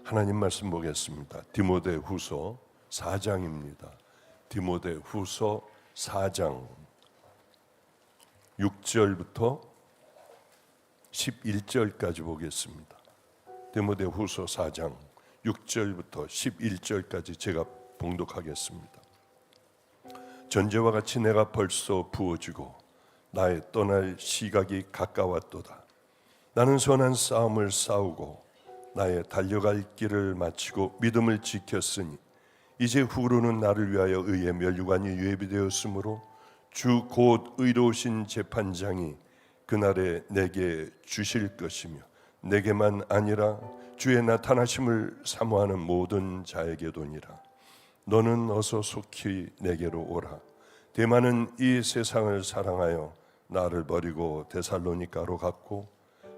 하나님 말씀 보겠습니다. 디모데후서 4장입니다. 디모데후서 4장 6절부터 11절까지 보겠습니다. 디모데후서 4장 6절부터 11절까지 제가 봉독하겠습니다. 전제와 같이 내가 벌써 부어지고 나의 떠날 시각이 가까웠도다. 나는 선한 싸움을 싸우고 나의 달려갈 길을 마치고 믿음을 지켰으니 이제 후로는 나를 위하여 의의 면류관이 예비되었으므로 주 곧 의로우신 재판장이 그날에 내게 주실 것이며 내게만 아니라 주의 나타나심을 사모하는 모든 자에게도니라. 너는 어서 속히 내게로 오라. 데마는 이 세상을 사랑하여 나를 버리고 데살로니가로 갔고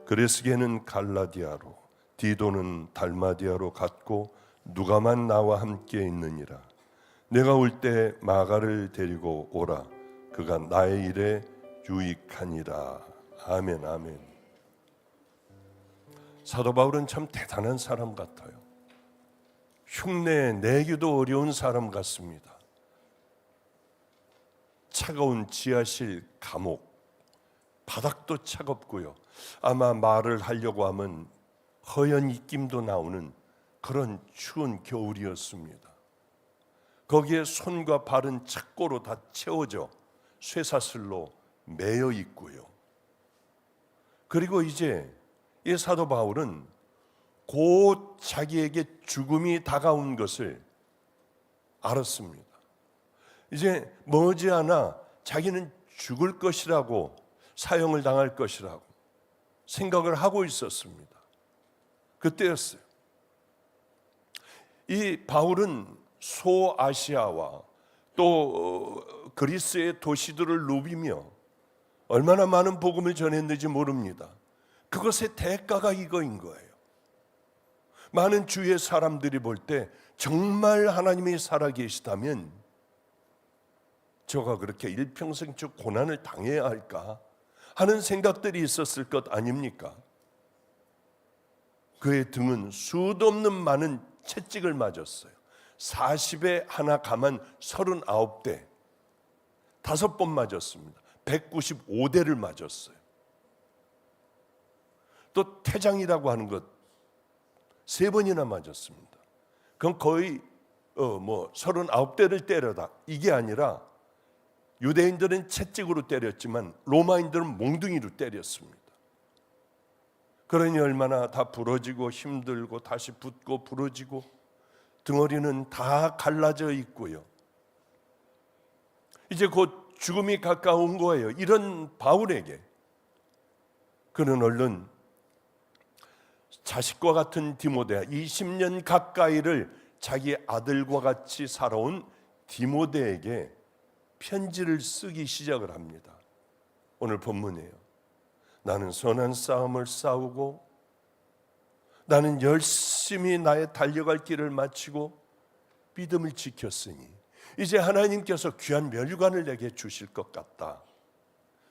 그레스게는 갈라디아로 디도는 달마디아로 갔고 누가만 나와 함께 있느니라. 내가 올 때 마가를 데리고 오라. 그가 나의 일에 유익하니라. 아멘, 아멘. 사도 바울은 참 대단한 사람 같아요. 흉내 내기도 어려운 사람 같습니다. 차가운 지하실 감옥, 바닥도 차갑고요. 아마 말을 하려고 하면 허연 입김도 나오는 그런 추운 겨울이었습니다. 거기에 손과 발은 착고로 다 채워져 쇠사슬로 매여 있고요. 그리고 이제 이 사도 바울은 곧 자기에게 죽음이 다가온 것을 알았습니다. 이제 머지않아 자기는 죽을 것이라고, 사형을 당할 것이라고 생각을 하고 있었습니다. 그때였어요. 이 바울은 소아시아와 또 그리스의 도시들을 누비며 얼마나 많은 복음을 전했는지 모릅니다. 그것의 대가가 이거인 거예요. 많은 주위의 사람들이 볼 때 정말 하나님이 살아계시다면 저가 그렇게 일평생 저 고난을 당해야 할까 하는 생각들이 있었을 것 아닙니까? 그의 등은 수도 없는 많은 채찍을 맞았어요. 40에 하나 감한 39대, 5번 맞았습니다. 195대를 맞았어요. 또 태장이라고 하는 것 3번이나 맞았습니다. 그건 거의 39대를 때려다, 이게 아니라 유대인들은 채찍으로 때렸지만 로마인들은 몽둥이로 때렸습니다. 그러니 얼마나 다 부러지고 힘들고 다시 붓고 부러지고 덩어리는 다 갈라져 있고요. 이제 곧 죽음이 가까운 거예요. 이런 바울에게 그는 얼른 자식과 같은 디모데, 20년 가까이를 자기 아들과 같이 살아온 디모데에게 편지를 쓰기 시작을 합니다. 오늘 본문이에요. 나는 선한 싸움을 싸우고 나는 열심히 나의 달려갈 길을 마치고 믿음을 지켰으니 이제 하나님께서 귀한 면류관을 내게 주실 것 같다.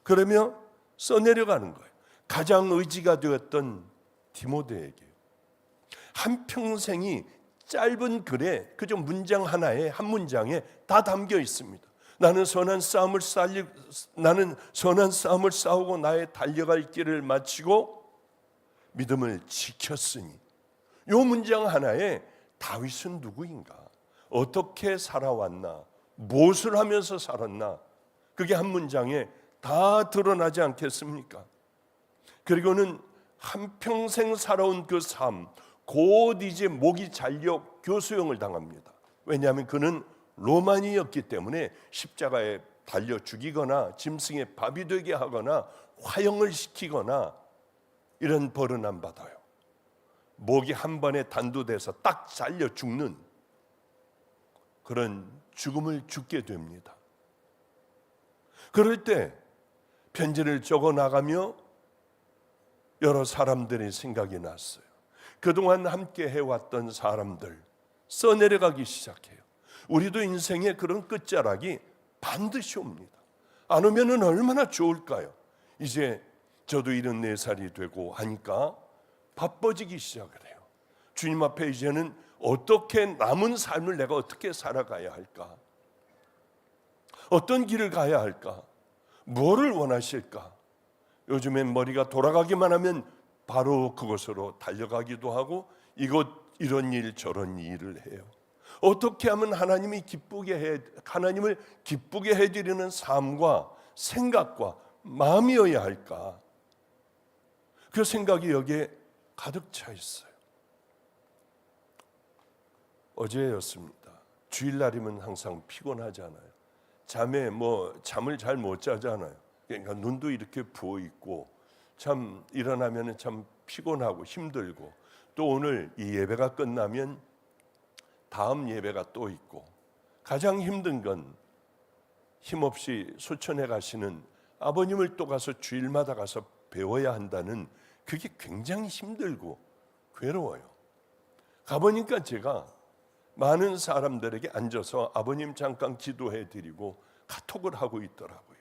그러며 써내려가는 거예요. 가장 의지가 되었던 디모데에게 한평생이 짧은 글에 그저 문장 하나에, 한 문장에 다 담겨 있습니다. 나는 선한 싸움을 싸우고 나의 달려갈 길을 마치고 믿음을 지켰으니, 이 문장 하나에 다윗은 누구인가, 어떻게 살아왔나, 무엇을 하면서 살았나, 그게 한 문장에 다 드러나지 않겠습니까? 그리고는 한평생 살아온 그 삶, 곧 이제 목이 잘려 교수형을 당합니다. 왜냐하면 그는 로마니였기 때문에 십자가에 달려 죽이거나 짐승의 밥이 되게 하거나 화형을 시키거나 이런 벌은 안 받아요. 목이 한 번에 단도돼서 딱 잘려 죽는 그런 죽음을 죽게 됩니다. 그럴 때 편지를 적어 나가며 여러 사람들의 생각이 났어요. 그동안 함께 해왔던 사람들 써내려가기 시작해요. 우리도 인생에 그런 끝자락이 반드시 옵니다. 안 오면은 얼마나 좋을까요? 이제 저도 74살이 되고 하니까 바빠지기 시작을 해요. 주님 앞에 이제는 어떻게 남은 삶을 내가 어떻게 살아가야 할까? 어떤 길을 가야 할까? 뭐를 원하실까? 요즘엔 머리가 돌아가기만 하면 바로 그곳으로 달려가기도 하고 이런 일 저런 일을 해요. 어떻게 하면 하나님을 기쁘게 해드리는 삶과 생각과 마음이어야 할까? 그 생각이 여기에 가득 차 있어요. 어제였습니다. 주일날이면 항상 피곤하잖아요. 잠을 잘 못 자잖아요. 그러니까 눈도 이렇게 부어 있고 참 일어나면 참 피곤하고 힘들고, 또 오늘 이 예배가 끝나면 다음 예배가 또 있고, 가장 힘든 건 힘없이 소천에 가시는 아버님을 또 가서 주일마다 가서 배워야 한다는, 그게 굉장히 힘들고 괴로워요. 가보니까 제가 많은 사람들에게 앉아서 아버님 잠깐 기도해 드리고 카톡을 하고 있더라고요.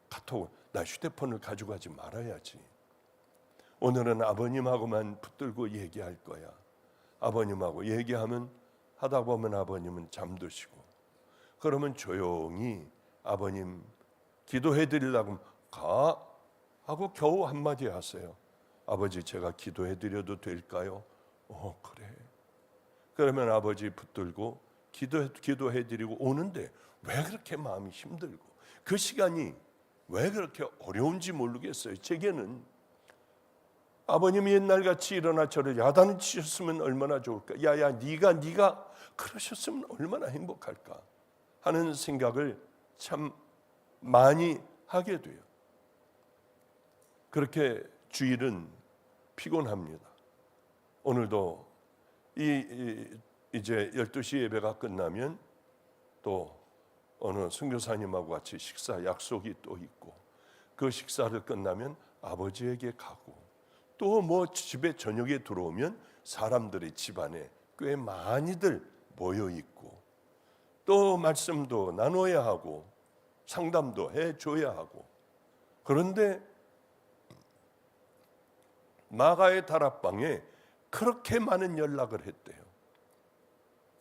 카톡, 나 휴대폰을 가져가지 말아야지. 오늘은 아버님하고만 붙들고 얘기할 거야. 아버님하고 얘기하면 하다 보면 아버님은 잠드시고, 그러면 조용히 아버님 기도해 드리려고 가 하고 겨우 한마디 하세요. 아버지, 제가 기도해 드려도 될까요? 그래. 그러면 아버지 붙들고 기도해 드리고 오는데 왜 그렇게 마음이 힘들고 그 시간이 왜 그렇게 어려운지 모르겠어요. 제게는 아버님이 옛날같이 일어나 저를 야단을 치셨으면 얼마나 좋을까, 야야 네가 그러셨으면 얼마나 행복할까 하는 생각을 참 많이 하게 돼요. 그렇게 주일은 피곤합니다. 오늘도 이제 12시 예배가 끝나면 또 어느 선교사님하고 같이 식사 약속이 또 있고, 그 식사를 끝나면 아버지에게 가고, 또 뭐 집에 저녁에 들어오면 사람들이 집안에 꽤 많이들 모여 있고, 또 말씀도 나눠야 하고 상담도 해줘야 하고. 그런데 마가의 다락방에 그렇게 많은 연락을 했대요.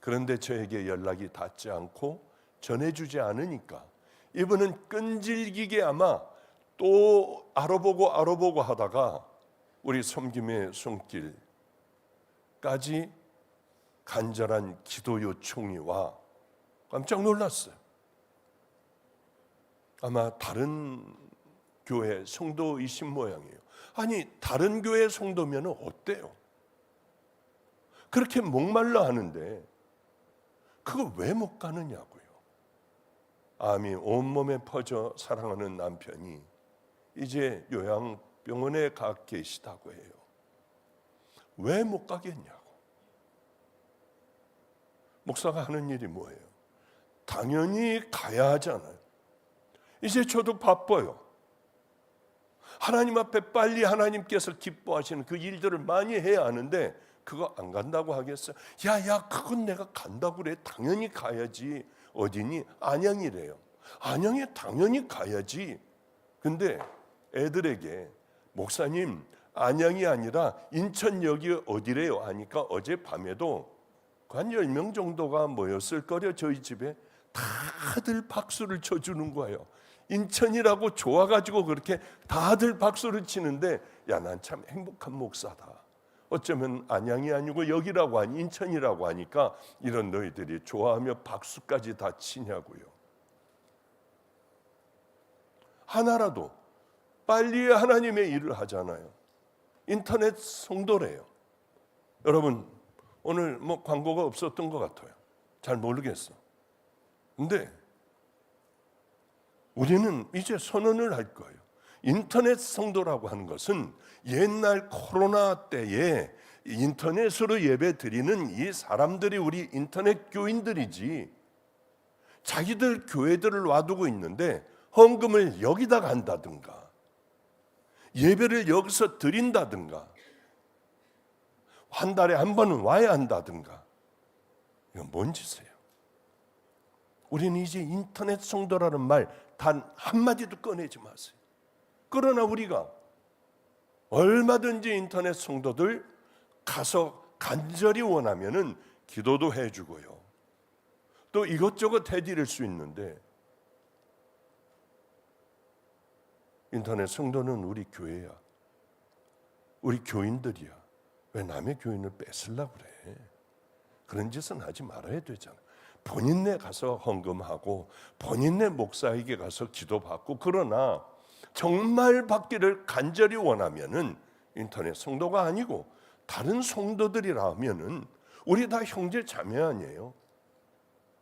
그런데 저에게 연락이 닿지 않고 전해주지 않으니까 이분은 끈질기게 아마 또 알아보고 하다가 우리 섬김의 손길까지 간절한 기도 요청이 와 깜짝 놀랐어요. 아마 다른 교회 성도이신 모양이에요. 아니, 다른 교회 성도면 어때요? 그렇게 목말라 하는데 그거 왜 못 가느냐고요. 암이 온몸에 퍼져 사랑하는 남편이 이제 요양병원에 가 계시다고 해요. 왜 못 가겠냐고. 목사가 하는 일이 뭐예요? 당연히 가야 하잖아요. 이제 저도 바빠요. 하나님 앞에 빨리 하나님께서 기뻐하시는 그 일들을 많이 해야 하는데 그거 안 간다고 하겠어요? 야, 그건 내가 간다고 그래. 당연히 가야지. 어디니? 안양이래요. 안양에 당연히 가야지. 근데 애들에게 목사님, 안양이 아니라 인천역이 어디래요? 하니까 어젯밤에도 한 10명 정도가 모였을 거려. 저희 집에 다들 박수를 쳐주는 거예요. 인천이라고 좋아가지고 그렇게 다들 박수를 치는데, 야, 난 참 행복한 목사다. 어쩌면 안양이 아니고 여기라고 하니, 인천이라고 하니까 이런 너희들이 좋아하며 박수까지 다 치냐고요. 하나라도 빨리 하나님의 일을 하잖아요. 인터넷 성도래요. 여러분, 오늘 뭐 광고가 없었던 것 같아요. 잘 모르겠어. 근데 우리는 이제 선언을 할 거예요. 인터넷 성도라고 하는 것은 옛날 코로나 때에 인터넷으로 예배 드리는 이 사람들이 우리 인터넷 교인들이지, 자기들 교회들을 놔두고 있는데 헌금을 여기다가 한다든가 예배를 여기서 드린다든가 한 달에 한 번은 와야 한다든가, 이건 뭔 짓이에요? 우리는 이제 인터넷 성도라는 말 단 한마디도 꺼내지 마세요. 그러나 우리가 얼마든지 인터넷 성도들 가서 간절히 원하면은 기도도 해주고요. 또 이것저것 해드릴 수 있는데, 인터넷 성도는 우리 교회야, 우리 교인들이야. 왜 남의 교인을 뺏으려고 그래? 그런 짓은 하지 말아야 되잖아. 본인네 가서 헌금하고 본인네 목사에게 가서 기도받고, 그러나 정말 받기를 간절히 원하면은 인터넷 성도가 아니고 다른 성도들이라면은 우리 다 형제 자매 아니에요?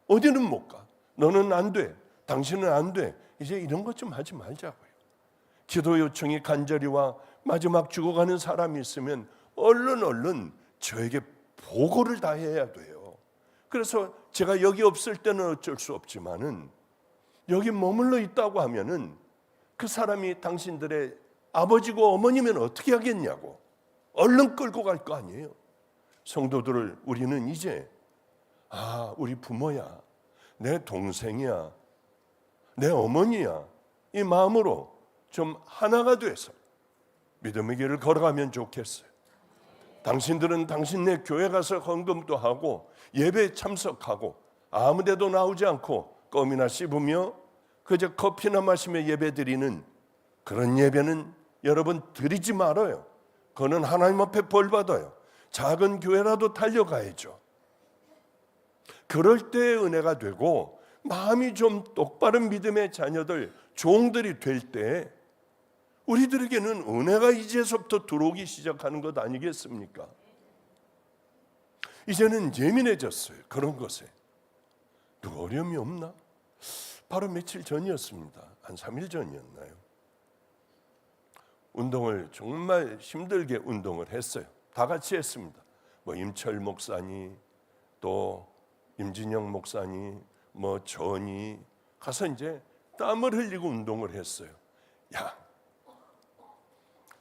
어디는 못 가. 너는 안 돼. 당신은 안 돼. 이제 이런 것 좀 하지 말자고요. 기도 요청이 간절히 와 마지막 죽어가는 사람이 있으면 얼른 저에게 보고를 다 해야 돼요. 그래서 제가 여기 없을 때는 어쩔 수 없지만은 여기 머물러 있다고 하면은 그 사람이 당신들의 아버지고 어머니면 어떻게 하겠냐고 얼른 끌고 갈 거 아니에요. 성도들을 우리는 이제 우리 부모야, 내 동생이야, 내 어머니야, 이 마음으로 좀 하나가 돼서 믿음의 길을 걸어가면 좋겠어요. 당신들은 당신네 교회 가서 헌금도 하고 예배에 참석하고 아무 데도 나오지 않고 껌이나 씹으며 그저 커피나 마시며 예배드리는 그런 예배는 여러분 드리지 말아요. 그거는 하나님 앞에 벌 받아요. 작은 교회라도 달려가야죠. 그럴 때 은혜가 되고 마음이 좀 똑바른 믿음의 자녀들, 종들이 될 때 우리들에게는 은혜가 이제서부터 들어오기 시작하는 것 아니겠습니까? 이제는 예민해졌어요. 그런 것에. 누가 어려움이 없나? 바로 며칠 전이었습니다. 한 3일 전이었나요? 운동을 정말 힘들게 운동을 했어요. 다 같이 했습니다. 임철 목사님, 또 임진영 목사님, 전이 가서 이제 땀을 흘리고 운동을 했어요. 야,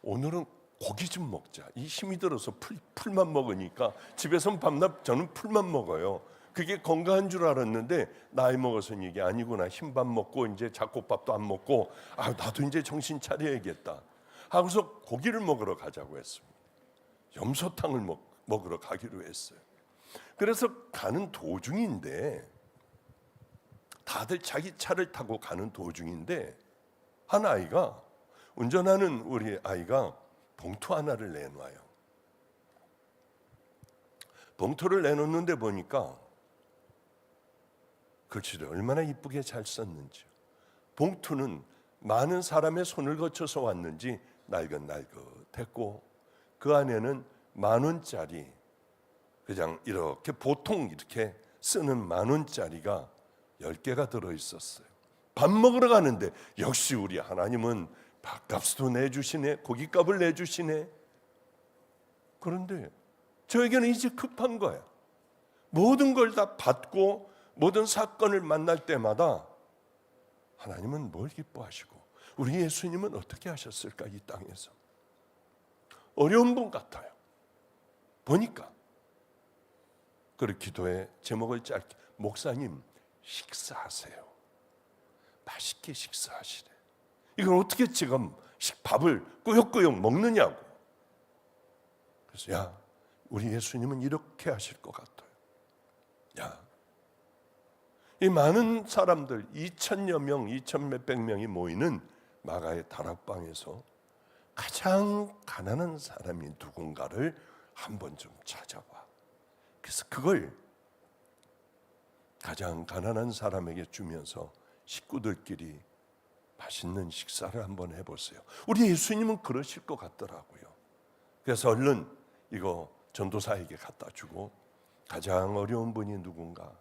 오늘은 고기 좀 먹자. 이 힘이 들어서 풀만 먹으니까 집에서는 밤낮 저는 풀만 먹어요. 그게 건강한 줄 알았는데 나이 먹어서는 이게 아니구나. 흰밥 먹고 이제 잡곡밥도 안 먹고 나도 이제 정신 차려야겠다 하고서 고기를 먹으러 가자고 했습니다. 염소탕을 먹으러 가기로 했어요. 그래서 가는 도중인데 다들 자기 차를 타고 가는 도중인데 한 아이가, 운전하는 우리 아이가 봉투 하나를 내놔요. 봉투를 내놓는데 보니까 글씨를 얼마나 이쁘게 잘 썼는지, 봉투는 많은 사람의 손을 거쳐서 왔는지 날긋날긋했고 그 안에는 10,000원짜리, 그냥 이렇게 보통 이렇게 쓰는 10,000원짜리가 10개가 들어있었어요. 밥 먹으러 가는데 역시 우리 하나님은 밥값도 내주시네, 고깃값을 내주시네. 그런데 저에게는 이제 급한 거야. 모든 걸 다 받고 모든 사건을 만날 때마다 하나님은 뭘 기뻐하시고 우리 예수님은 어떻게 하셨을까, 이 땅에서. 어려운 분 같아요. 보니까. 그리고 기도의 제목을 짧게, 목사님 식사하세요. 맛있게 식사하시래. 이걸 어떻게 지금 밥을 꾸역꾸역 먹느냐고. 그래서 우리 예수님은 이렇게 하실 것 같아요. 이 많은 사람들 2,000여 명, 2,000 몇백 명이 모이는 마가의 다락방에서 가장 가난한 사람이 누군가를 한번 좀 찾아봐. 그래서 그걸 가장 가난한 사람에게 주면서 식구들끼리 맛있는 식사를 한번 해보세요. 우리 예수님은 그러실 것 같더라고요. 그래서 얼른 이거 전도사에게 갖다 주고 가장 어려운 분이 누군가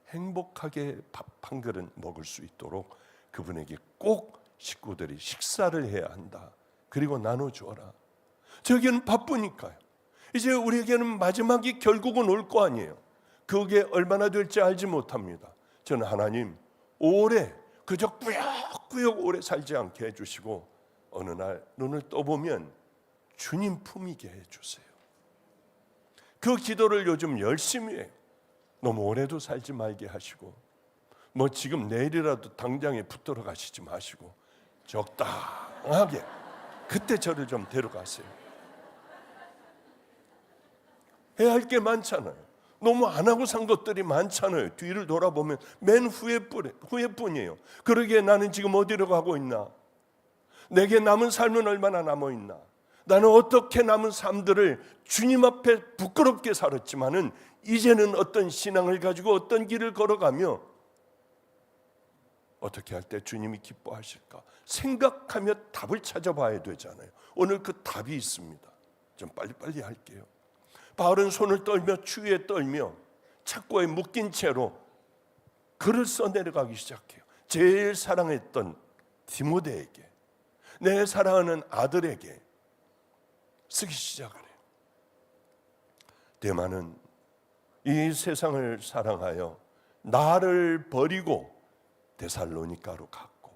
행복하게 밥 한 그릇 먹을 수 있도록 그분에게 꼭 식구들이 식사를 해야 한다. 그리고 나눠주어라. 저에게는 바쁘니까요. 이제 우리에게는 마지막이 결국은 올 거 아니에요. 그게 얼마나 될지 알지 못합니다. 저는 하나님 오래 그저 꾸역꾸역 오래 살지 않게 해주시고 어느 날 눈을 떠보면 주님 품이게 해주세요. 그 기도를 요즘 열심히 해요. 너무 오래도 살지 말게 하시고 지금 내일이라도 당장에 붙들어 가시지 마시고 적당하게 그때 저를 좀 데려가세요. 해야 할 게 많잖아요. 너무 안 하고 산 것들이 많잖아요. 뒤를 돌아보면 맨 후회뿐이에요. 그러기에 나는 지금 어디로 가고 있나? 내게 남은 삶은 얼마나 남아있나? 나는 어떻게 남은 삶들을 주님 앞에 부끄럽게 살았지만은 이제는 어떤 신앙을 가지고 어떤 길을 걸어가며 어떻게 할 때 주님이 기뻐하실까 생각하며 답을 찾아봐야 되잖아요. 오늘 그 답이 있습니다. 좀 빨리빨리 할게요. 바울은 손을 떨며 추위에 떨며 착고에 묶인 채로 글을 써내려가기 시작해요. 제일 사랑했던 디모데에게, 내 사랑하는 아들에게 쓰기 시작을 해요. 데마는 이 세상을 사랑하여 나를 버리고 데살로니가로 갔고,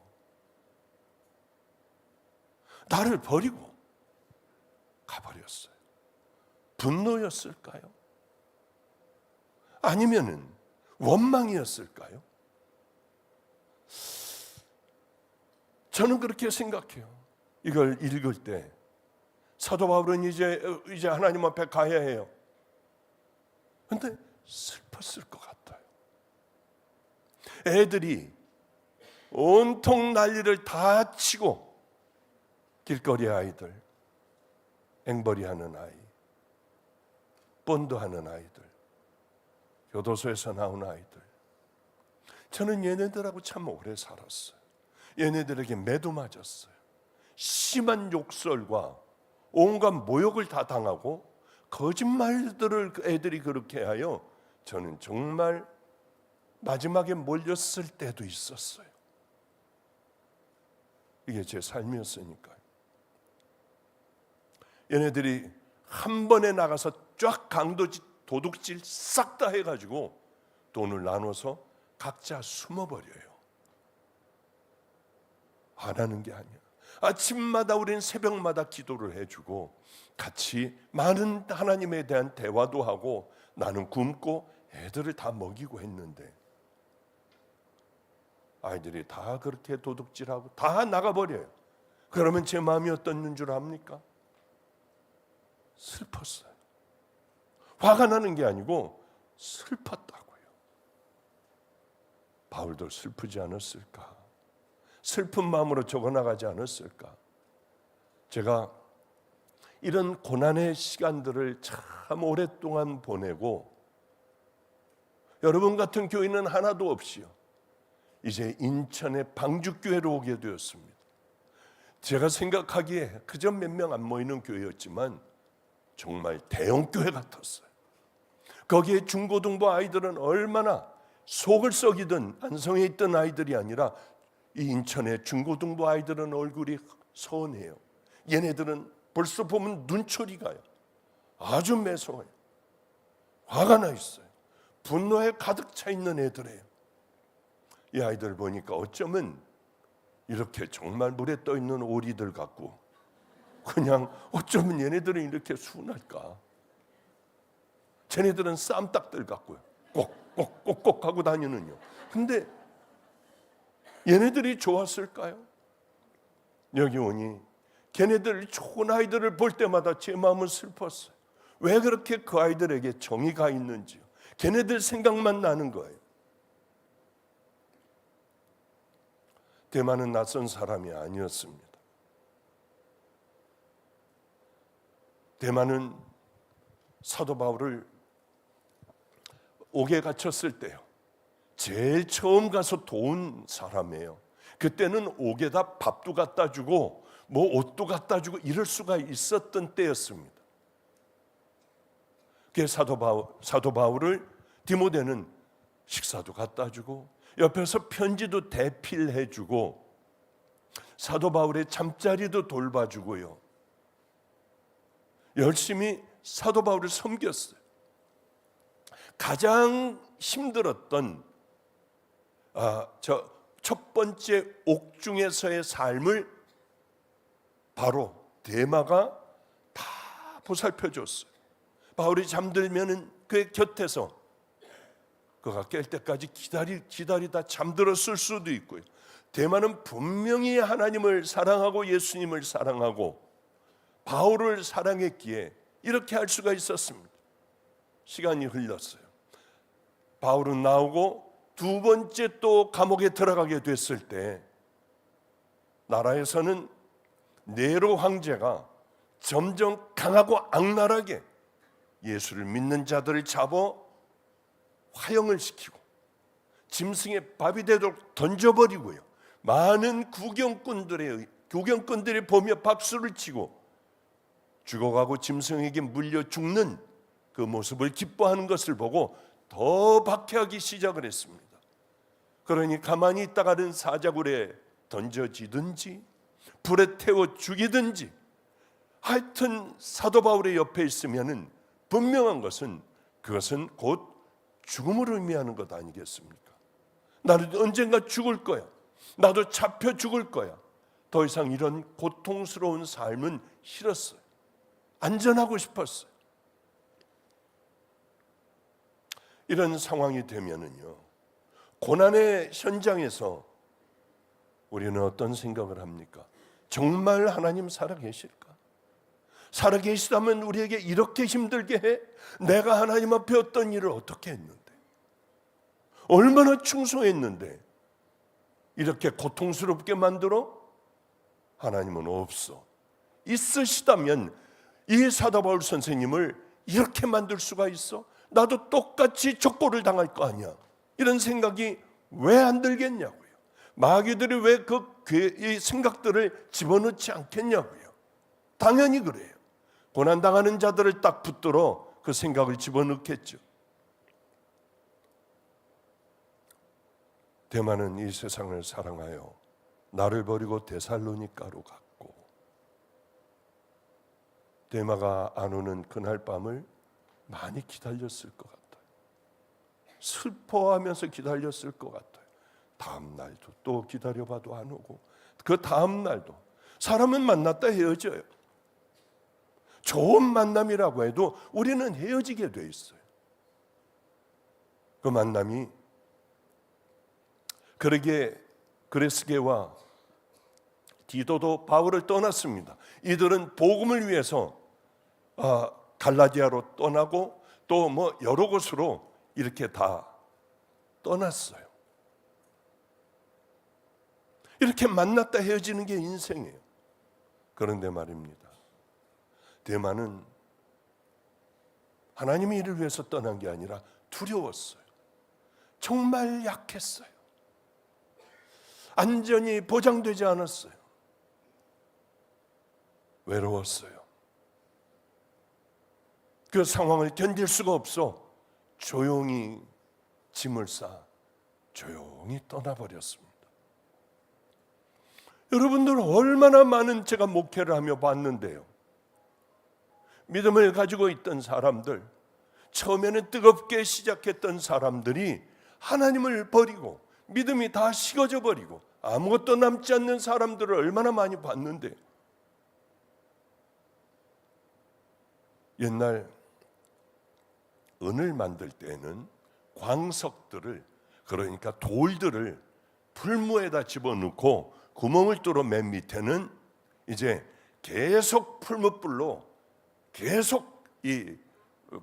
나를 버리고 가버렸어요. 분노였을까요? 아니면은 원망이었을까요? 저는 그렇게 생각해요. 이걸 읽을 때 사도 바울은 이제 하나님 앞에 가야 해요. 그런데 슬펐을 것 같아요. 애들이 온통 난리를 다 치고, 길거리 아이들, 앵벌이하는 아이, 본드하는 아이들, 교도소에서 나온 아이들, 저는 얘네들하고 참 오래 살았어요. 얘네들에게 매도 맞았어요. 심한 욕설과 온갖 모욕을 다 당하고 거짓말들을 애들이 그렇게 하여 저는 정말 마지막에 몰렸을 때도 있었어요. 이게 제 삶이었으니까요. 얘네들이 한 번에 나가서 쫙 강도질, 도둑질 싹 다 해가지고 돈을 나눠서 각자 숨어버려요. 화나는 게 아니야. 아침마다 우리는 새벽마다 기도를 해주고 같이 많은 하나님에 대한 대화도 하고 나는 굶고 애들을 다 먹이고 했는데 아이들이 다 그렇게 도둑질하고 다 나가버려요. 그러면 제 마음이 어떻는 줄 압니까? 슬펐어요. 화가 나는 게 아니고 슬펐다고요. 바울도 슬프지 않았을까? 슬픈 마음으로 적어나가지 않았을까? 제가 이런 고난의 시간들을 참 오랫동안 보내고 여러분 같은 교인은 하나도 없이요, 이제 인천의 방죽교회로 오게 되었습니다. 제가 생각하기에 그저 몇 명 안 모이는 교회였지만 정말 대형 교회 같았어요. 거기에 중고등부 아이들은 얼마나 속을 썩이던 안성에 있던 아이들이 아니라 이 인천의 중고등부 아이들은 얼굴이 선해요. 얘네들은 벌써 보면 눈초리 가요. 아주 매서워요. 화가 나 있어요. 분노에 가득 차 있는 애들이에요. 이 아이들 보니까 어쩌면 이렇게 정말 물에 떠 있는 오리들 같고, 그냥 어쩌면 얘네들은 이렇게 순할까? 쟤네들은 쌈딱들 같고요. 꼭꼭꼭꼭 하고 다니는요. 근데 얘네들이 좋았을까요? 여기 오니 걔네들 좋은 아이들을 볼 때마다 제 마음은 슬펐어요. 왜 그렇게 그 아이들에게 정의가 있는지요. 걔네들 생각만 나는 거예요. 대만은 낯선 사람이 아니었습니다. 대만은 사도 바울을 옥에 갇혔을 때요, 제일 처음 가서 도운 사람이에요. 그때는 옥에다 밥도 갖다 주고 뭐 옷도 갖다 주고 이럴 수가 있었던 때였습니다. 그 사도 바울을 디모데는 식사도 갖다 주고 옆에서 편지도 대필해 주고 사도 바울의 잠자리도 돌봐주고요, 열심히 사도 바울을 섬겼어요. 가장 힘들었던 첫 번째 옥중에서의 삶을 바로 데마가 다 보살펴 줬어요. 바울이 잠들면은 그의 곁에서 그가 깰 때까지 기다리다 잠들었을 수도 있고요. 데마는 분명히 하나님을 사랑하고 예수님을 사랑하고 바울을 사랑했기에 이렇게 할 수가 있었습니다. 시간이 흘렀어요. 바울은 나오고 두 번째 또 감옥에 들어가게 됐을 때 나라에서는 네로 황제가 점점 강하고 악랄하게 예수를 믿는 자들을 잡아 화형을 시키고 짐승에 밥이 되도록 던져버리고요. 많은 구경꾼들이 보며 박수를 치고 죽어가고 짐승에게 물려 죽는 그 모습을 기뻐하는 것을 보고 더 박해하기 시작을 했습니다. 그러니 가만히 있다가는 사자굴에 던져지든지 불에 태워 죽이든지, 하여튼 사도 바울의 옆에 있으면은 분명한 것은 그것은 곧 죽음을 의미하는 것 아니겠습니까? 나는 언젠가 죽을 거야. 나도 잡혀 죽을 거야. 더 이상 이런 고통스러운 삶은 싫었어요. 안전하고 싶었어요. 이런 상황이 되면은요, 고난의 현장에서 우리는 어떤 생각을 합니까? 정말 하나님 살아계실까? 살아계시다면 우리에게 이렇게 힘들게 해? 내가 하나님 앞에 어떤 일을 어떻게 했는데, 얼마나 충성했는데 이렇게 고통스럽게 만들어? 하나님은 없어. 있으시다면 이 사도 바울 선생님을 이렇게 만들 수가 있어? 나도 똑같이 족보를 당할 거 아니야. 이런 생각이 왜 안 들겠냐고요. 마귀들이 왜 이 생각들을 집어넣지 않겠냐고요. 당연히 그래요. 고난당하는 자들을 딱 붙들어 그 생각을 집어넣겠죠. 데마는 이 세상을 사랑하여 나를 버리고 데살로니가로 갔고, 데마가 안 오는 그날 밤을 많이 기다렸을 것 같아요. 슬퍼하면서 기다렸을 것 같아요. 다음 날도 또 기다려봐도 안 오고, 그 다음 날도. 사람은 만났다 헤어져요. 좋은 만남이라고 해도 우리는 헤어지게 돼 있어요. 그 만남이 그레스게와 디도도 바울을 떠났습니다. 이들은 복음을 위해서 갈라디아로 떠나고 또 여러 곳으로 이렇게 다 떠났어요. 이렇게 만났다 헤어지는 게 인생이에요. 그런데 말입니다, 데마는 하나님의 일을 위해서 떠난 게 아니라 두려웠어요. 정말 약했어요. 안전이 보장되지 않았어요. 외로웠어요. 그 상황을 견딜 수가 없어 조용히 짐을 싸 조용히 떠나버렸습니다. 여러분들 얼마나 많은, 제가 목회를 하며 봤는데요, 믿음을 가지고 있던 사람들, 처음에는 뜨겁게 시작했던 사람들이 하나님을 버리고 믿음이 다 식어져 버리고 아무것도 남지 않는 사람들을 얼마나 많이 봤는데, 옛날 은을 만들 때는 광석들을, 그러니까 돌들을 풀무에다 집어넣고 구멍을 뚫어 맨 밑에는 이제 계속 풀무불로 계속 이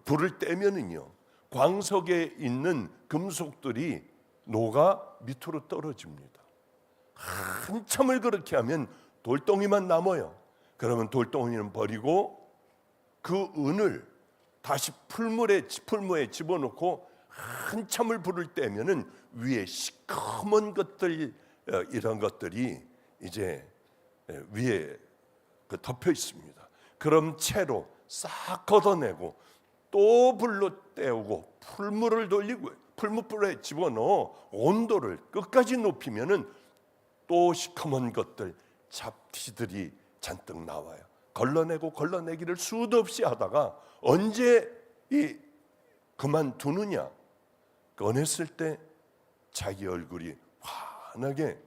불을 떼면은요, 광석에 있는 금속들이 녹아 밑으로 떨어집니다. 한참을 그렇게 하면 돌덩이만 남아요. 그러면 돌덩이는 버리고 그 은을 다시 풀무에 집어넣고 한참을 불을 떼면은 위에 시커먼 것들, 이런 것들이 이제 위에 덮여 있습니다. 그럼 채로 싹 걷어내고 또 불로 때우고 풀무를 돌리고 풀무불에 집어넣어 온도를 끝까지 높이면은 또 시커먼 것들, 잡티들이 잔뜩 나와요. 걸러내기를 수도 없이 하다가 언제 그만두느냐, 꺼냈을 때 자기 얼굴이 환하게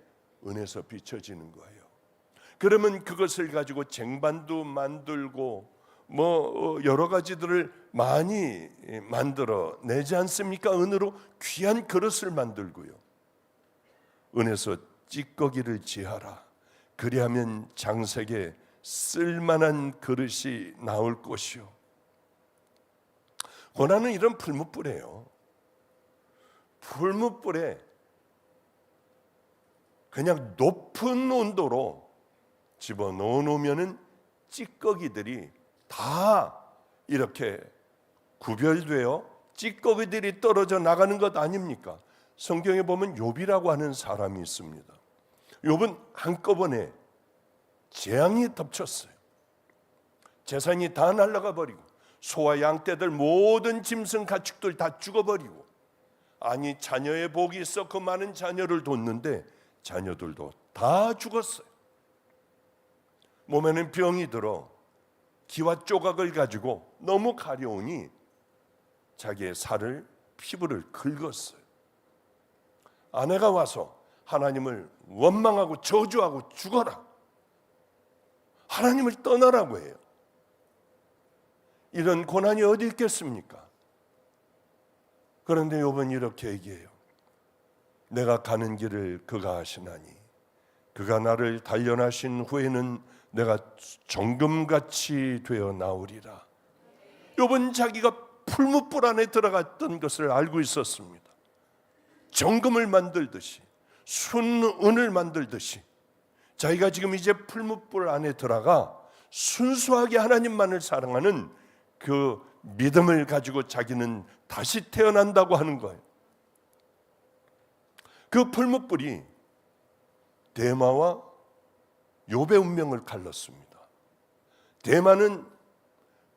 은에서 비춰지는 거예요. 그러면 그것을 가지고 쟁반도 만들고 여러 가지들을 많이 만들어 내지 않습니까? 은으로 귀한 그릇을 만들고요. 은에서 찌꺼기를 지하라. 그리하면 장색에 쓸만한 그릇이 나올 것이요. 고난은 이런 풀무불이에요. 풀무불에 그냥 높은 온도로 집어넣어 놓으면은 찌꺼기들이 다 이렇게 구별되어 찌꺼기들이 떨어져 나가는 것 아닙니까? 성경에 보면 욥이라고 하는 사람이 있습니다. 욥은 한꺼번에 재앙이 덮쳤어요. 재산이 다 날아가 버리고 소와 양떼들 모든 짐승 가축들 다 죽어버리고, 아니 자녀의 복이 있어 그 많은 자녀를 뒀는데 자녀들도 다 죽었어요. 몸에는 병이 들어 기와 조각을 가지고 너무 가려우니 자기의 살을 피부를 긁었어요. 아내가 와서 하나님을 원망하고 저주하고 죽어라, 하나님을 떠나라고 해요. 이런 고난이 어디 있겠습니까? 그런데 욥은 이렇게 얘기해요. 내가 가는 길을 그가 아시나니 그가 나를 단련하신 후에는 내가 정금같이 되어 나오리라. 욥은 자기가 풀무불 안에 들어갔던 것을 알고 있었습니다. 정금을 만들듯이, 순은을 만들듯이 자기가 지금 이제 풀무불 안에 들어가 순수하게 하나님만을 사랑하는 그 믿음을 가지고 자기는 다시 태어난다고 하는 거예요. 그 풀무불이 대마와 욥의 운명을 갈랐습니다. 대마는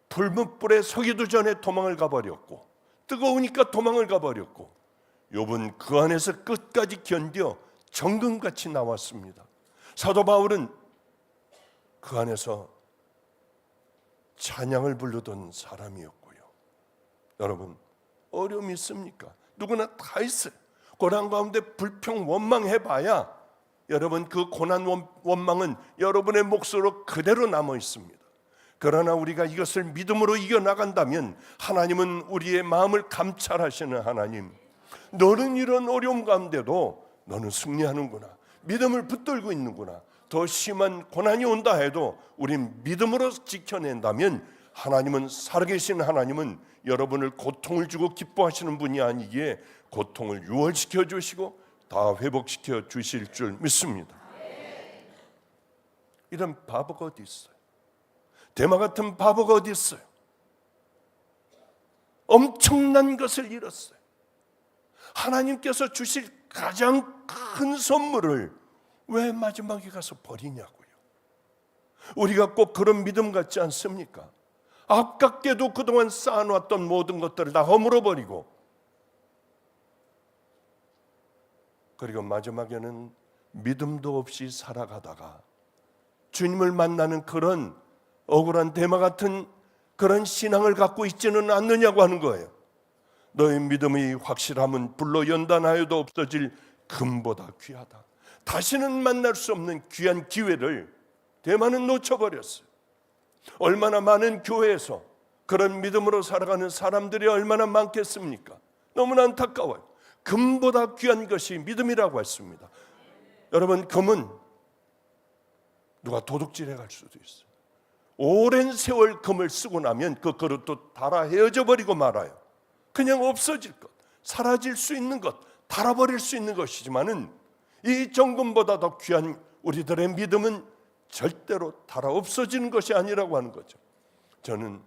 풀무불에 서기도 전에 도망을 가버렸고, 뜨거우니까 도망을 가버렸고, 욥은 그 안에서 끝까지 견뎌 정금같이 나왔습니다. 사도 바울은 그 안에서 찬양을 부르던 사람이었고요. 여러분, 어려움이 있습니까? 누구나 다 있어요. 고난 가운데 불평 원망해봐야 여러분 그 고난 원망은 여러분의 몫으로 그대로 남아 있습니다. 그러나 우리가 이것을 믿음으로 이겨나간다면 하나님은 우리의 마음을 감찰하시는 하나님, 너는 이런 어려움 가운데도 너는 승리하는구나, 믿음을 붙들고 있는구나, 더 심한 고난이 온다 해도 우린 믿음으로 지켜낸다면 하나님은, 살아계신 하나님은 여러분을 고통을 주고 기뻐하시는 분이 아니기에 고통을 유월시켜 주시고 다 회복시켜 주실 줄 믿습니다. 이런 바보가 어디 있어요? 대마 같은 바보가 어디 있어요? 엄청난 것을 잃었어요. 하나님께서 주실 가장 큰 선물을 왜 마지막에 가서 버리냐고요. 우리가 꼭 그런 믿음 같지 않습니까? 아깝게도 그동안 쌓아놓았던 모든 것들을 다 허물어버리고, 그리고 마지막에는 믿음도 없이 살아가다가 주님을 만나는 그런 억울한 대마 같은 그런 신앙을 갖고 있지는 않느냐고 하는 거예요. 너의 믿음의 확실함은 불로 연단하여도 없어질 금보다 귀하다. 다시는 만날 수 없는 귀한 기회를 대마는 놓쳐버렸어요. 얼마나 많은 교회에서 그런 믿음으로 살아가는 사람들이 얼마나 많겠습니까? 너무나 안타까워요. 금보다 귀한 것이 믿음이라고 했습니다. 여러분, 금은 누가 도둑질해 갈 수도 있어요. 오랜 세월 금을 쓰고 나면 그 그릇도 닳아 헤어져 버리고 말아요. 그냥 없어질 것, 사라질 수 있는 것, 닳아버릴 수 있는 것이지만은 이 정금보다 더 귀한 우리들의 믿음은 절대로 닳아 없어지는 것이 아니라고 하는 거죠. 저는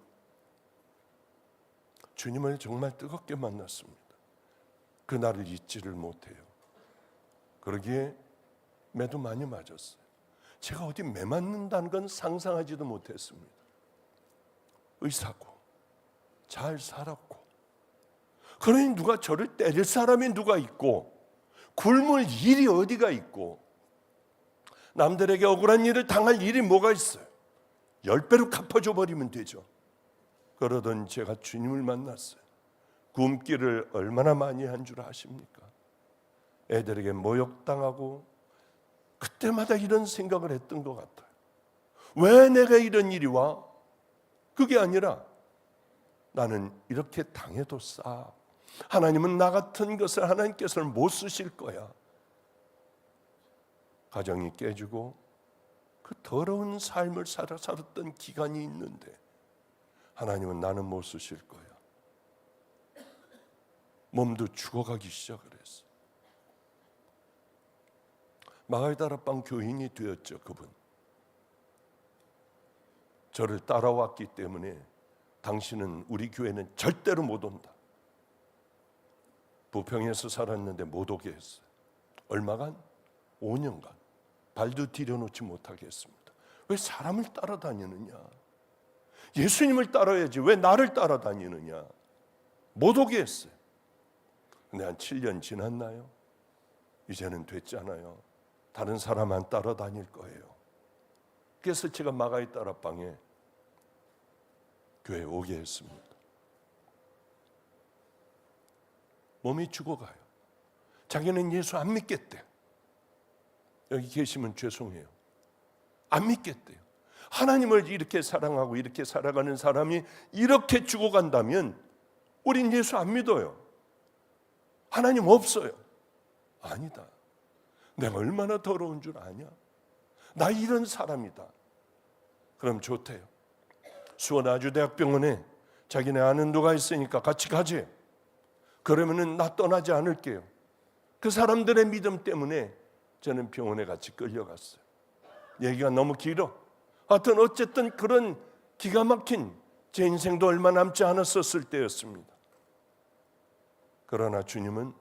주님을 정말 뜨겁게 만났습니다. 그날을 잊지를 못해요. 그러기에 매도 많이 맞았어요. 제가 어디 매 맞는다는 건 상상하지도 못했습니다. 의사고 잘 살았고, 그러니 누가 저를 때릴 사람이 누가 있고, 굶을 일이 어디가 있고, 남들에게 억울한 일을 당할 일이 뭐가 있어요? 10배로 갚아줘 버리면 되죠. 그러던 제가 주님을 만났어요. 굶기를 얼마나 많이 한 줄 아십니까? 애들에게 모욕당하고 그때마다 이런 생각을 했던 것 같아요. 왜 내가 이런 일이 와? 그게 아니라 나는 이렇게 당해도 싸. 하나님은 나 같은 것을 하나님께서는 못 쓰실 거야. 가정이 깨지고 그 더러운 삶을 살았던 기간이 있는데 하나님은 나는 못 쓰실 거야. 몸도 죽어가기 시작을 했어요. 마가다락방 교인이 되었죠. 그분. 저를 따라왔기 때문에 당신은 우리 교회는 절대로 못 온다. 부평에서 살았는데 못 오게 했어요. 얼마간? 5년간 발도 디뎌놓지 못하게 했습니다. 왜 사람을 따라다니느냐? 예수님을 따라야지 왜 나를 따라다니느냐? 못 오게 했어요. 근데 한 7년 지났나요? 이제는 됐잖아요. 다른 사람 안 따라다닐 거예요. 그래서 제가 마가의 다락방에 교회에 오게 했습니다. 몸이 죽어가요. 자기는 예수 안 믿겠대요. 여기 계시면 죄송해요. 안 믿겠대요. 하나님을 이렇게 사랑하고 이렇게 살아가는 사람이 이렇게 죽어간다면 우린 예수 안 믿어요. 하나님 없어요. 아니다. 내가 얼마나 더러운 줄 아냐? 나 이런 사람이다. 그럼 좋대요. 수원아주대학병원에 자기네 아는 누가 있으니까 같이 가지. 그러면은 나 떠나지 않을게요. 그 사람들의 믿음 때문에 저는 병원에 같이 끌려갔어요. 얘기가 너무 길어. 하여튼 어쨌든 그런 기가 막힌 제 인생도 얼마 남지 않았었을 때였습니다. 그러나 주님은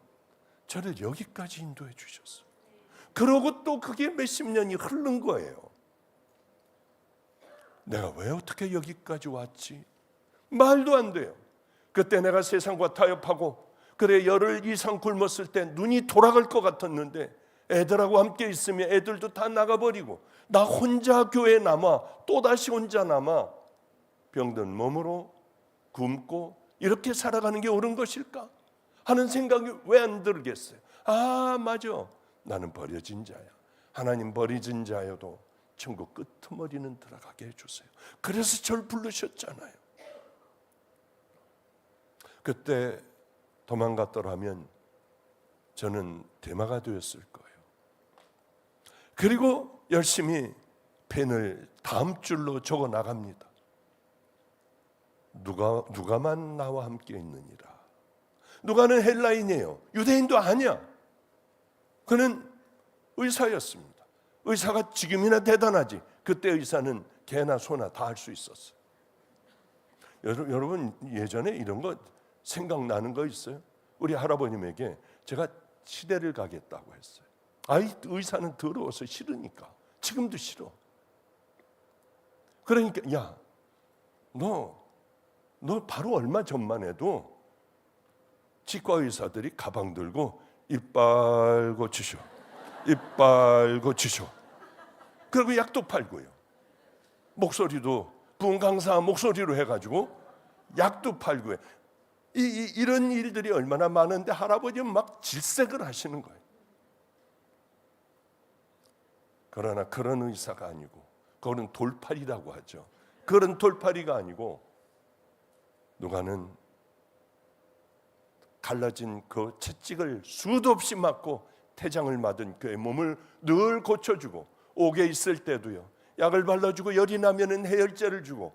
저를 여기까지 인도해 주셨어요. 그러고 또 그게 몇십 년이 흐른 거예요. 내가 왜 어떻게 여기까지 왔지? 말도 안 돼요. 그때 내가 세상과 타협하고 그래 열흘 이상 굶었을 때 눈이 돌아갈 것 같았는데 애들하고 함께 있으면 애들도 다 나가버리고 나 혼자 교회에 남아 또다시 혼자 남아 병든 몸으로 굶고 이렇게 살아가는 게 옳은 것일까 하는 생각이 왜 안 들겠어요? 아 맞아, 나는 버려진 자야. 하나님 버려진 자여도 천국 끄트머리는 들어가게 해주세요. 그래서 저를 부르셨잖아요. 그때 도망갔더라면 저는 대마가 되었을 거예요. 그리고 열심히 펜을 다음 줄로 적어 나갑니다. 누가만 나와 함께 있느니라. 누가는 헬라인이에요. 유대인도 아니야. 그는 의사였습니다. 의사가 지금이나 대단하지. 그때 의사는 개나 소나 다 할 수 있었어요. 여러분 예전에 이런 거 생각나는 거 있어요? 우리 할아버님에게 제가 시대를 가겠다고 했어요. 아이 의사는 더러워서 싫으니까. 지금도 싫어. 그러니까 야, 너 바로 얼마 전만 해도 치과 의사들이 가방 들고 이빨 고치쇼, 이빨 고치쇼. 그리고 약도 팔고요. 목소리도 부흥 강사 목소리로 해가지고 약도 팔고요. 이런 일들이 얼마나 많은데 할아버지는 막 질색을 하시는 거예요. 그러나 그런 의사가 아니고 그거는 돌팔이라고 하죠. 그런 돌팔이가 아니고 누가는 갈라진 그 채찍을 수도 없이 맞고 태장을 맞은 그의 몸을 늘 고쳐주고 옥에 있을 때도요. 약을 발라주고 열이 나면은 해열제를 주고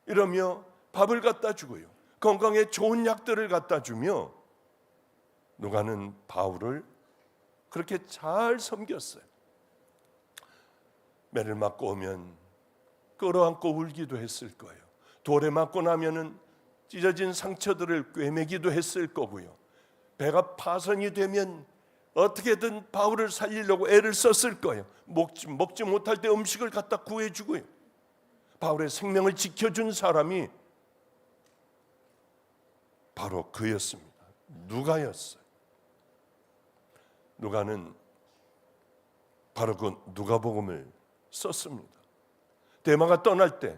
이러며 밥을 갖다 주고요. 건강에 좋은 약들을 갖다 주며 누가는 바울을 그렇게 잘 섬겼어요. 매를 맞고 오면 끌어안고 울기도 했을 거예요. 돌에 맞고 나면은 찢어진 상처들을 꿰매기도 했을 거고요. 배가 파선이 되면 어떻게든 바울을 살리려고 애를 썼을 거예요. 먹지 못할 때 음식을 갖다 구해주고요. 바울의 생명을 지켜준 사람이 바로 그였습니다. 누가였어요. 누가는 바로 그 누가복음을 썼습니다. 데마가 떠날 때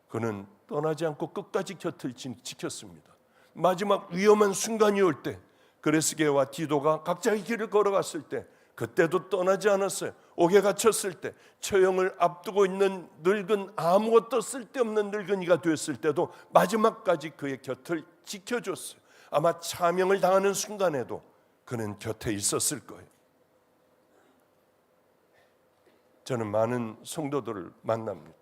그는 떠나지 않고 끝까지 곁을 지켰습니다. 마지막 위험한 순간이 올 때 그레스게와 디도가 각자의 길을 걸어갔을 때 그때도 떠나지 않았어요. 옥에 갇혔을 때 처형을 앞두고 있는 늙은 아무것도 쓸데없는 늙은이가 됐을 때도 마지막까지 그의 곁을 지켜줬어요. 아마 차명을 당하는 순간에도 그는 곁에 있었을 거예요. 저는 많은 성도들을 만납니다.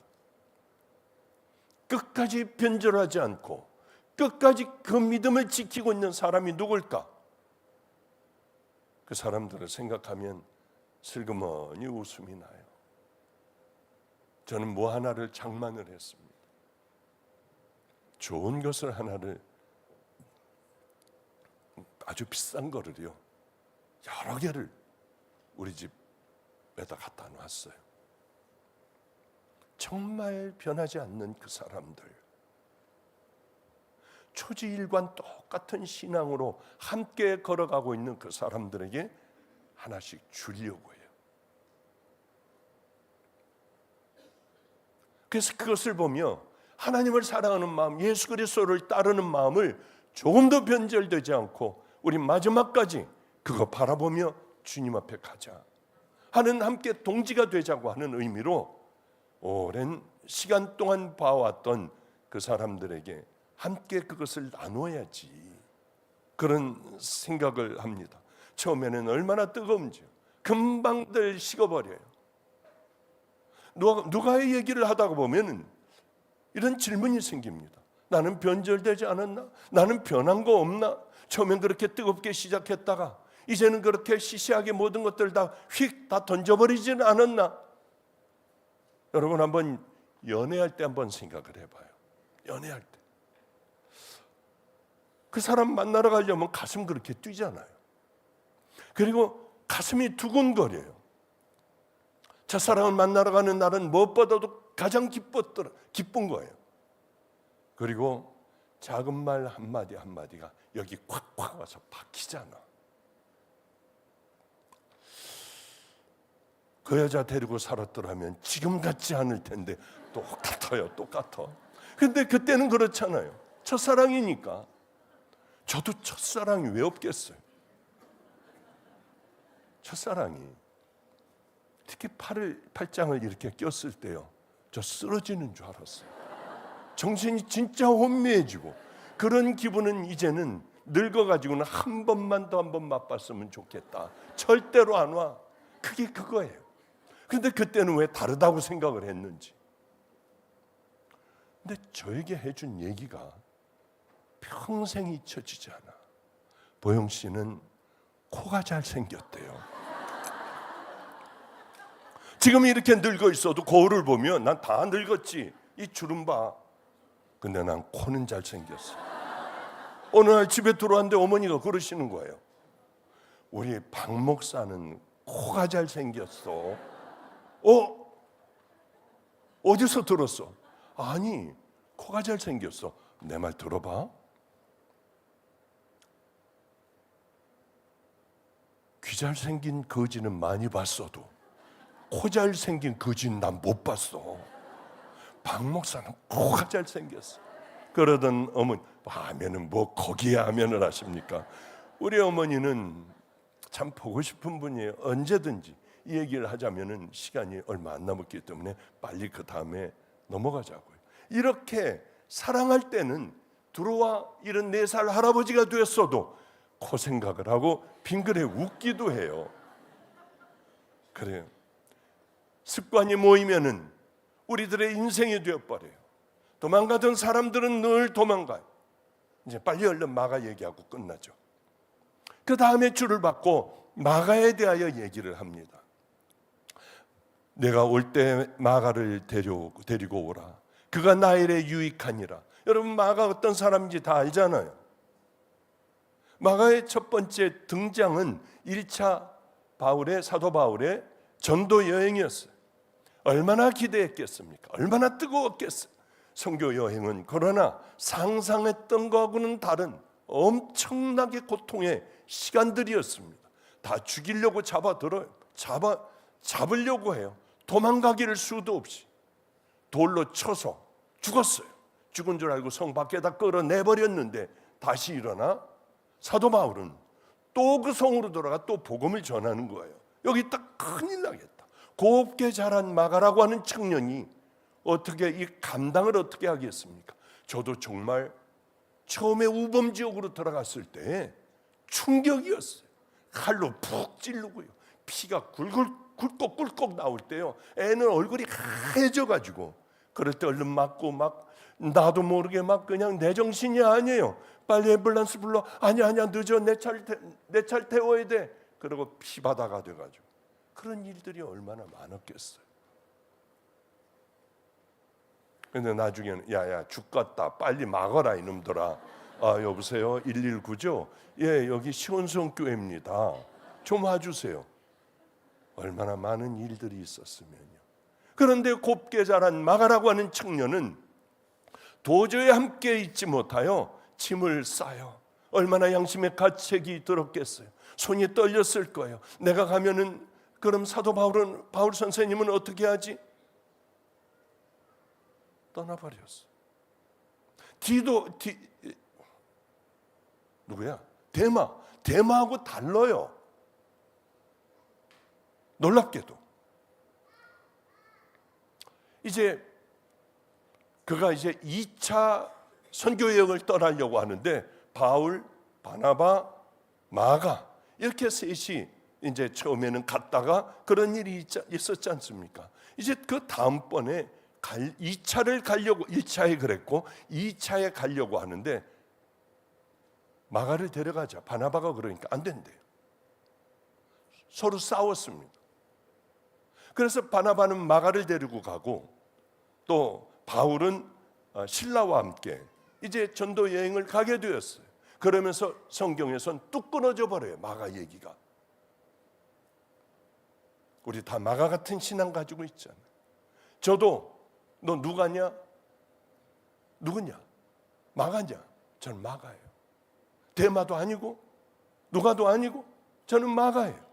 끝까지 변절하지 않고 끝까지 그 믿음을 지키고 있는 사람이 누굴까? 그 사람들을 생각하면 슬그머니 웃음이 나요. 저는 뭐 하나를 장만을 했습니다. 좋은 것을 하나를, 아주 비싼 거를요, 여러 개를 우리 집에다 갖다 놨어요. 정말 변하지 않는 그 사람들, 초지일관 똑같은 신앙으로 함께 걸어가고 있는 그 사람들에게 하나씩 주려고 해요. 그래서 그것을 보며 하나님을 사랑하는 마음, 예수 그리스도를 따르는 마음을 조금도 변절되지 않고 우리 마지막까지 그거 바라보며 주님 앞에 가자 하는, 함께 동지가 되자고 하는 의미로 오랜 시간 동안 봐왔던 그 사람들에게 함께 그것을 나눠야지, 그런 생각을 합니다. 처음에는 얼마나 뜨거운지요. 금방들 식어버려요. 누가의 얘기를 하다가 보면은 이런 질문이 생깁니다. 나는 변절되지 않았나? 나는 변한 거 없나? 처음엔 그렇게 뜨겁게 시작했다가 이제는 그렇게 시시하게 모든 것들 다 휙 다 던져버리지는 않았나? 여러분, 한번 연애할 때 한번 생각을 해봐요. 연애할 때 그 사람 만나러 가려면 가슴 그렇게 뛰잖아요. 그리고 가슴이 두근거려요. 첫사랑을 만나러 가는 날은 무엇보다도 가장 기쁜 거예요. 그리고 작은 말 한마디 한마디가 여기 콱콱 와서 박히잖아. 그 여자 데리고 살았더라면 지금 같지 않을 텐데. 똑같아. 근데 그때는 그렇잖아요. 첫사랑이니까. 저도 첫사랑이 왜 없겠어요? 첫사랑이 특히 팔짱을 이렇게 꼈을 때요, 저 쓰러지는 줄 알았어요. 정신이 진짜 혼미해지고, 그런 기분은 이제는 늙어가지고는 한 번만 더 한번 맛봤으면 좋겠다, 절대로 안 와. 그게 그거예요. 근데 그때는 왜 다르다고 생각을 했는지. 근데 저에게 해준 얘기가 평생 잊혀지지 않아. 보영 씨는 코가 잘생겼대요. 지금 이렇게 늙어 있어도 거울을 보면 난 다 늙었지, 이 주름 봐. 근데 난 코는 잘생겼어. 어느 날 집에 들어왔는데 어머니가 그러시는 거예요. 우리 박 목사는 코가 잘생겼어. 어디서 들었어? 아니, 코가 잘생겼어. 내 말 들어봐. 귀 잘생긴 거지는 많이 봤어도 코 잘생긴 거지는 난 못 봤어. 박 목사는 코가 잘생겼어. 그러던 어머니, 하면은 뭐 거기에 하면을 하십니까? 우리 어머니는 참 보고 싶은 분이에요. 언제든지 이 얘기를 하자면은 시간이 얼마 안 남았기 때문에 빨리 그 다음에 넘어가자고요. 이렇게 사랑할 때는 들어와 이런 4살 할아버지가 됐어도 코 생각을 하고 빙그레 웃기도 해요. 그래요. 습관이 모이면은 우리들의 인생이 되어버려요. 도망가던 사람들은 늘 도망가요. 이제 빨리 얼른 마가 얘기하고 끝나죠. 그 다음에 줄을 받고 마가에 대하여 얘기를 합니다. 내가 올 때 마가를 데리고 오라. 그가 나 일에 유익하니라. 여러분, 마가 어떤 사람인지 다 알잖아요. 마가의 첫 번째 등장은 1차 사도 바울의 전도 여행이었어요. 얼마나 기대했겠습니까? 얼마나 뜨거웠겠어요. 선교 여행은 그러나 상상했던 것하고는 다른 엄청나게 고통의 시간들이었습니다. 다 죽이려고 잡으려고 해요. 도망가기를 수도 없이 돌로 쳐서 죽었어요. 죽은 줄 알고 성 밖에다 끌어내버렸는데 다시 일어나 사도 바울은 또 그 성으로 돌아가 또 복음을 전하는 거예요. 여기 딱 큰일 나겠다. 곱게 자란 마가라고 하는 청년이 어떻게 이 감당을 어떻게 하겠습니까? 저도 정말 처음에 우범지역으로 들어갔을 때 충격이었어요. 칼로 푹 찌르고요. 피가 꿀꺽꿀꺽 나올 때요. 애는 얼굴이 하얘져가지고 그럴 때 얼른 맞고 막 나도 모르게 막 그냥 내 정신이 아니에요. 빨리 앰뷸런스 불러. 아니야 늦어. 내 차 태워야 돼. 그리고 피바다가 돼가지고 그런 일들이 얼마나 많았겠어요. 근데 나중에는 야야 죽겠다. 빨리 막아라 이놈들아. 아 여보세요 119죠? 예 여기 시온성교회입니다. 좀 와주세요. 얼마나 많은 일들이 있었으면요. 그런데 곱게 자란 마가라고 하는 청년은 도저히 함께 있지 못하여 침을 싸요. 얼마나 양심의 가책이 들었겠어요. 손이 떨렸을 거예요. 내가 가면은 그럼 사도 바울 선생님은 어떻게 하지? 떠나버렸어. 누구야? 대마하고 달라요. 놀랍게도 그가 이제 2차 선교 여행을 떠나려고 하는데 바울, 바나바, 마가 이렇게 셋이 이제 처음에는 갔다가 그런 일이 있었지 않습니까? 이제 그 다음번에 2차를 가려고 1차에 그랬고 2차에 가려고 하는데 마가를 데려가자. 바나바가 그러니까 안 된대요. 서로 싸웠습니다. 그래서 바나바는 마가를 데리고 가고 또 바울은 실라와 함께 이제 전도 여행을 가게 되었어요. 그러면서 성경에선 뚝 끊어져 버려요. 마가 얘기가. 우리 다 마가 같은 신앙 가지고 있잖아요. 저도 너 누구냐? 마가냐? 저는 마가예요. 대마도 아니고 누가도 아니고 저는 마가예요.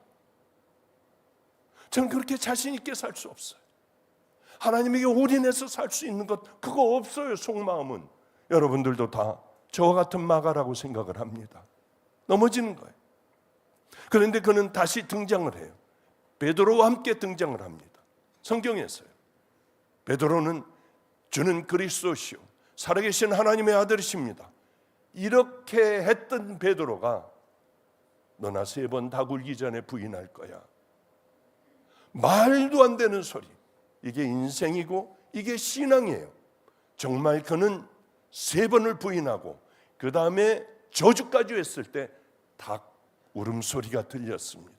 저는 그렇게 자신 있게 살 수 없어요. 하나님에게 올인해서 살 수 있는 것 그거 없어요. 속마음은. 여러분들도 다 저와 같은 마가라고 생각을 합니다. 넘어지는 거예요. 그런데 그는 다시 등장을 해요. 베드로와 함께 등장을 합니다. 성경에서요. 베드로는 주는 그리스도시요 살아계신 하나님의 아들이십니다. 이렇게 했던 베드로가 너나 3번 다 굴기 전에 부인할 거야. 말도 안 되는 소리. 이게 인생이고 이게 신앙이에요. 정말 그는 3번을 부인하고 그 다음에 저주까지 했을 때 닭 울음소리가 들렸습니다.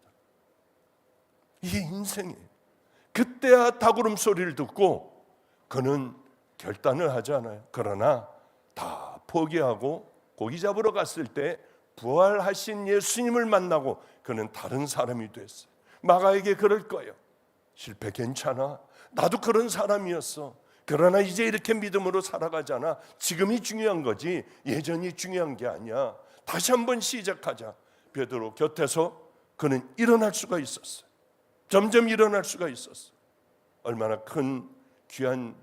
이게 인생이에요. 그때야 닭 울음소리를 듣고 그는 결단을 하지 않아요. 그러나 다 포기하고 고기 잡으러 갔을 때 부활하신 예수님을 만나고 그는 다른 사람이 됐어요. 마가에게 그럴 거예요. 실패 괜찮아. 나도 그런 사람이었어. 그러나 이제 이렇게 믿음으로 살아가잖아. 지금이 중요한 거지 예전이 중요한 게 아니야. 다시 한번 시작하자. 베드로 곁에서 그는 일어날 수가 있었어요. 점점 일어날 수가 있었어요. 얼마나 큰 귀한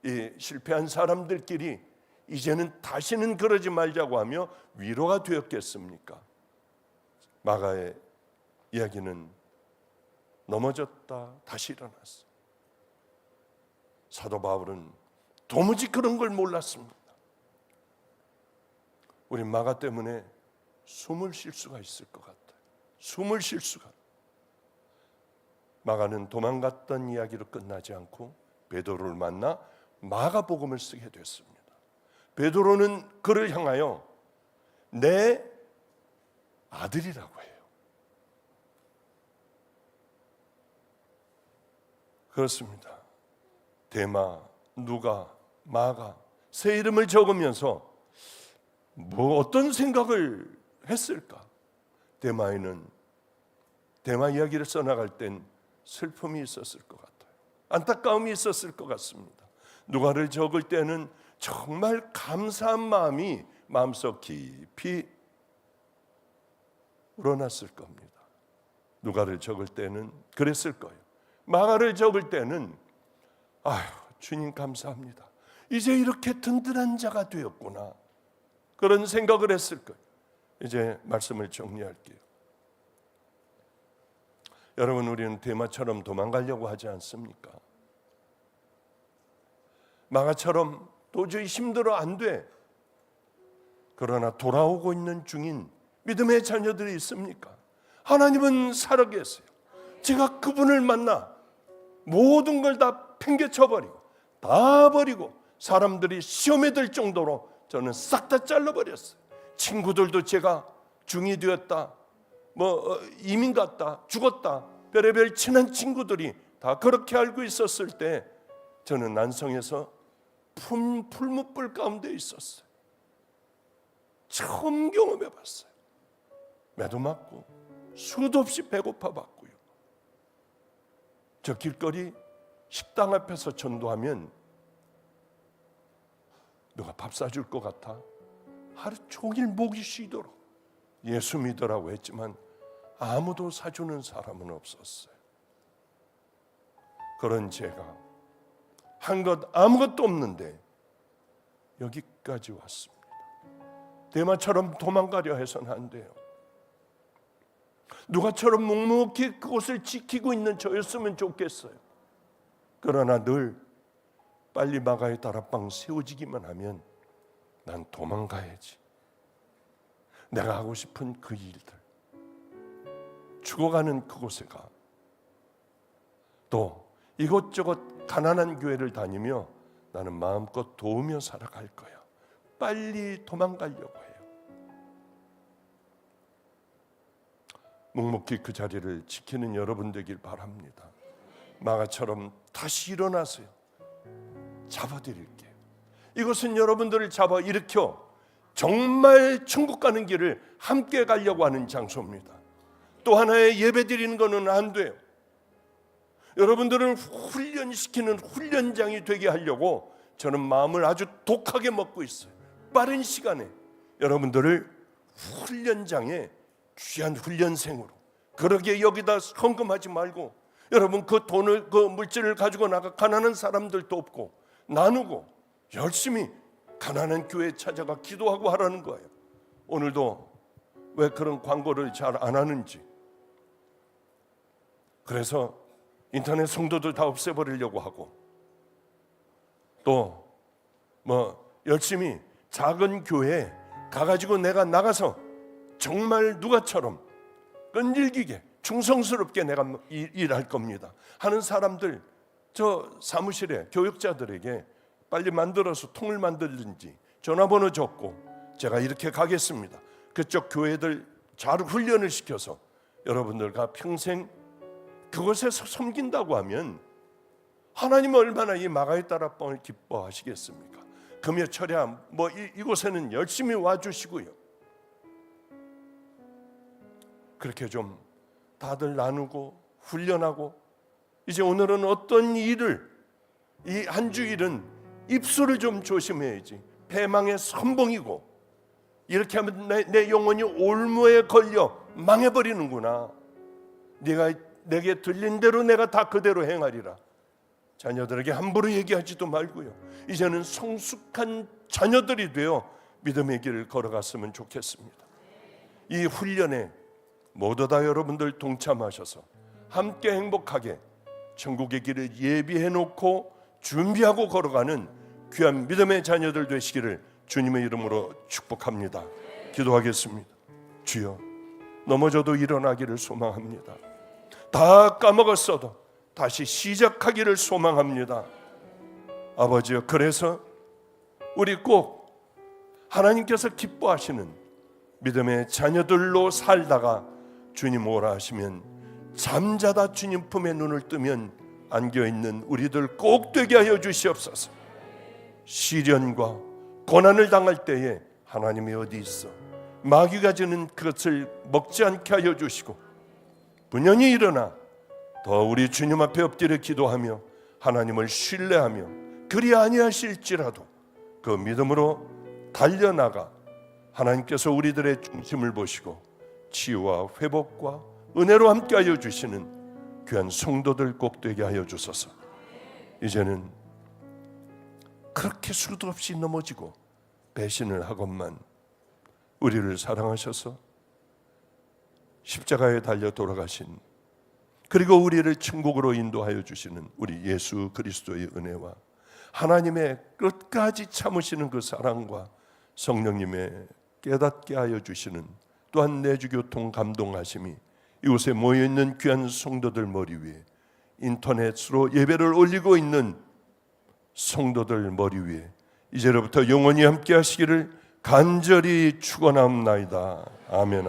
이 실패한 사람들끼리 이제는 다시는 그러지 말자고 하며 위로가 되었겠습니까? 마가의 이야기는 넘어졌다 다시 일어났어. 사도 바울은 도무지 그런 걸 몰랐습니다. 우리 마가 때문에 숨을 쉴 수가 있을 것 같아요. 숨을 쉴 수가. 마가는 도망갔던 이야기로 끝나지 않고 베드로를 만나 마가복음을 쓰게 됐습니다. 베드로는 그를 향하여 내 아들이라고 해요. 그렇습니다. 대마, 누가, 마가 세 이름을 적으면서 뭐 어떤 생각을 했을까? 대마 이야기를 써나갈 땐 슬픔이 있었을 것 같아요. 안타까움이 있었을 것 같습니다. 누가를 적을 때는 정말 감사한 마음이 마음속 깊이 우러났을 겁니다. 누가를 적을 때는 그랬을 거예요. 마가를 적을 때는 아휴 주님 감사합니다. 이제 이렇게 든든한 자가 되었구나. 그런 생각을 했을 거예요. 이제 말씀을 정리할게요. 여러분 우리는 대마처럼 도망가려고 하지 않습니까? 마가처럼 도저히 힘들어 안 돼. 그러나 돌아오고 있는 중인 믿음의 자녀들이 있습니까? 하나님은 살아계세요. 제가 그분을 만나 모든 걸 다 팽개쳐버리고 다 버리고 사람들이 시험에 들 정도로 저는 싹 다 잘라버렸어요. 친구들도 제가 중이 되었다, 이민 갔다, 죽었다, 별의별 친한 친구들이 다 그렇게 알고 있었을 때 저는 난성에서 풀무불 가운데 있었어요. 처음 경험해 봤어요. 매도 맞고 수도 없이 배고파 봤고요. 저 길거리 식당 앞에서 전도하면 누가 밥 사줄 것 같아 하루 종일 목이 쉬도록 예수 믿으라고 했지만 아무도 사주는 사람은 없었어요. 그런 제가 한 것 아무것도 없는데 여기까지 왔습니다. 대마처럼 도망가려 해서는 안 돼요. 누가처럼 묵묵히 그곳을 지키고 있는 저였으면 좋겠어요. 그러나 늘 빨리 마가의 다락방 세워지기만 하면 난 도망가야지. 내가 하고 싶은 그 일들, 죽어가는 그곳에 가. 또 이곳저곳 가난한 교회를 다니며 나는 마음껏 도우며 살아갈 거야. 빨리 도망가려고 해요. 묵묵히 그 자리를 지키는 여러분 되길 바랍니다. 마가처럼 다시 일어나세요. 잡아드릴게요. 이것은 여러분들을 잡아 일으켜 정말 천국 가는 길을 함께 가려고 하는 장소입니다. 또 하나의 예배 드리는 것은 안 돼요. 여러분들을 훈련시키는 훈련장이 되게 하려고 저는 마음을 아주 독하게 먹고 있어요. 빠른 시간에 여러분들을 훈련장에 귀한 훈련생으로, 그러게 여기다 헌금하지 말고 여러분 그 돈을, 그 물질을 가지고 나가 가난한 사람들 돕고 나누고 열심히 가난한 교회에 찾아가 기도하고 하라는 거예요. 오늘도 왜 그런 광고를 잘 안 하는지, 그래서 인터넷 성도들 다 없애버리려고 하고, 또 열심히 작은 교회에 가가지고 내가 나가서 정말 누가처럼 끈질기게 충성스럽게 내가 일할 겁니다 하는 사람들, 저 사무실에 교육자들에게 빨리 만들어서 통을 만들든지 전화번호 줬고 제가 이렇게 가겠습니다. 그쪽 교회들 잘 훈련을 시켜서 여러분들과 평생 그곳에서 섬긴다고 하면 하나님은 얼마나 이 마가의 다락방을 기뻐하시겠습니까? 금요 철야 이곳에는 열심히 와주시고요. 그렇게 좀 다들 나누고 훈련하고, 이제 오늘은 어떤 일을, 이 한 주일은 입술을 좀 조심해야지. 패망의 선봉이고 이렇게 하면 내 영혼이 올무에 걸려 망해버리는구나. 네가 내게 들린 대로 내가 다 그대로 행하리라. 자녀들에게 함부로 얘기하지도 말고요. 이제는 성숙한 자녀들이 되어 믿음의 길을 걸어갔으면 좋겠습니다. 이 훈련에 모두 다 여러분들 동참하셔서 함께 행복하게 천국의 길을 예비해 놓고 준비하고 걸어가는 귀한 믿음의 자녀들 되시기를 주님의 이름으로 축복합니다. 기도하겠습니다. 주여, 넘어져도 일어나기를 소망합니다. 다 까먹었어도 다시 시작하기를 소망합니다. 아버지여, 그래서 우리 꼭 하나님께서 기뻐하시는 믿음의 자녀들로 살다가 주님 오라 하시면 잠자다 주님 품에 눈을 뜨면 안겨있는 우리들 꼭 되게 하여 주시옵소서. 시련과 고난을 당할 때에 하나님이 어디 있어 마귀가 주는 그것을 먹지 않게 하여 주시고, 분연히 일어나 더 우리 주님 앞에 엎드려 기도하며 하나님을 신뢰하며 그리 아니하실지라도 그 믿음으로 달려나가 하나님께서 우리들의 중심을 보시고 치유와 회복과 은혜로 함께하여 주시는 귀한 성도들 꼭 되게 하여 주소서. 이제는 그렇게 수도 없이 넘어지고 배신을 하건만 우리를 사랑하셔서 십자가에 달려 돌아가신, 그리고 우리를 천국으로 인도하여 주시는 우리 예수 그리스도의 은혜와 하나님의 끝까지 참으시는 그 사랑과 성령님의 깨닫게 하여 주시는 또한 내주교통 감동하심이 이곳에 모여있는 귀한 성도들 머리 위에 인터넷으로 예배를 올리고 있는 성도들 머리 위에 이제로부터 영원히 함께 하시기를 간절히 축원합나이다. 아멘.